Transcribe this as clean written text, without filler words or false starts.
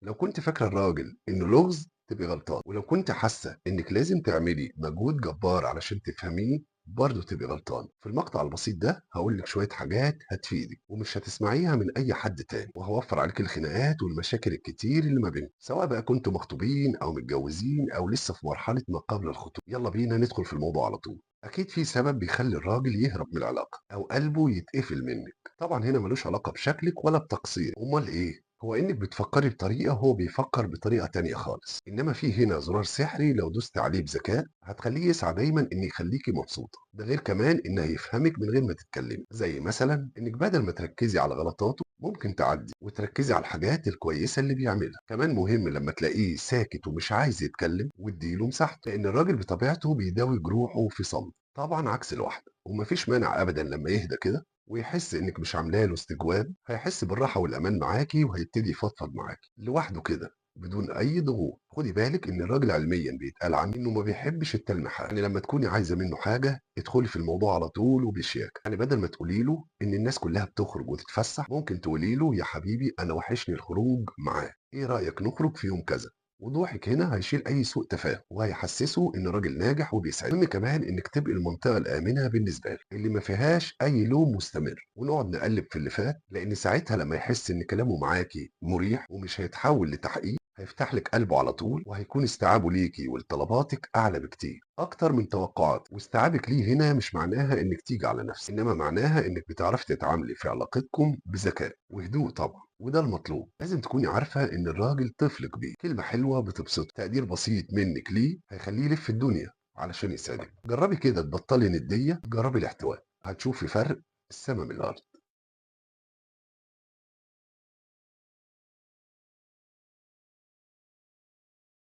لو كنت فاكرة الراجل إنه لغز تبقي غلطان، ولو كنت حاسة إنك لازم تعملي مجهود جبار علشان تفهميه برضه تبقي غلطان. في المقطع البسيط ده هقول لك شوية حاجات هتفيدك ومش هتسمعيها من أي حد تاني، وهوفر عليك الخناقات والمشاكل الكتير اللي ما بينكم، سواء بقى كنتوا مخطوبين أو متجوزين أو لسه في مرحلة ما قبل الخطوبة. يلا بينا ندخل في الموضوع على طول. أكيد في سبب بيخلي الراجل يهرب من العلاقة أو قلبه يتقفل منك. طبعا هنا ملوش علاقة بشكلك ولا بتقصير، أمال إيه؟ هو إنِّك بتفكّري بطريقة وهو بيفكّر بطريقة تانية خالص، إنّما في هنا زرار سحري لو دوستِ عليه بذكاء هتخلّيه يسعى دايمًا إن يخلّيكِ مبسوطة، ده غير كمان إنه هيفهمِك من غير ما تتكلّمي، زي مثلًا إنِّك بدل ما تركّزي على غلطاته ممكن تعدّي وتركّزي على الحاجات الكويسة اللي بيعملها. كمان مهم لمّا تلاقيه ساكت ومش عايز يتكلّم وادّي له مساحته، لإن الراجل بطبيعته بيداوي جروحه في صمت، طبعًا عكس الواحدة، وما فيش مانع أبدًا لمّا يهدى كده ويحس إنِّك مش عاملة له استجواب، هيحس بالراحة والأمان معاكِ وهيبتدي يفضفض معاكِ لوحده كده بدون أي ضغوط. خدي بالِك إن الراجل علميًا بيتقال عنه إنه ما بيحبش التلميحات، يعني لمّا تكوني عايزة منه حاجة ادخلي في الموضوع على طول وبشياكة، يعني بدل ما تقولي له إن الناس كلها بتخرج وتتفسح ممكن تقولي له يا حبيبي أنا وحشني الخروج معاك، إيه رأيك نخرج في يوم كذا؟ وضوحِك هنا هيشيل أي سوء تفاهم، وهيحسّسه إن راجل ناجح وبيسعده. المهم كمان إنِّك تبقي المنطقة الآمنة بالنسبة له، اللي ما فيهاش أي لوم مستمر، ونقعد نقلِّب في اللي فات، لإن ساعتها لمّا يحس إن كلامه معاكِ مُريح ومش هيتحوّل لتحقيق، هيفتح لِك قلبه على طول، وهيكون استيعابه ليكِ ولطلباتِك أعلى بكتير، أكتر من توقعاتِك. واستيعابِك ليه هنا مش معناها إنِّك تيجي على نفسِك، إنما معناها إنِّك بتعرفي تتعاملي في علاقتكم بذكاء وهدوء طبعًا، وده المطلوب. لازم تكوني عارفة إن الراجل طفل كبير، كلمة حلوة بتبسطه، تقدير بسيط منِّك ليه هيخلّيه يلِف الدنيا علشان يسعدِك. جرّبي كده تبطّلي نديّة، جرّبي الاحتواء، هتشوفي فرق السما من الأرض.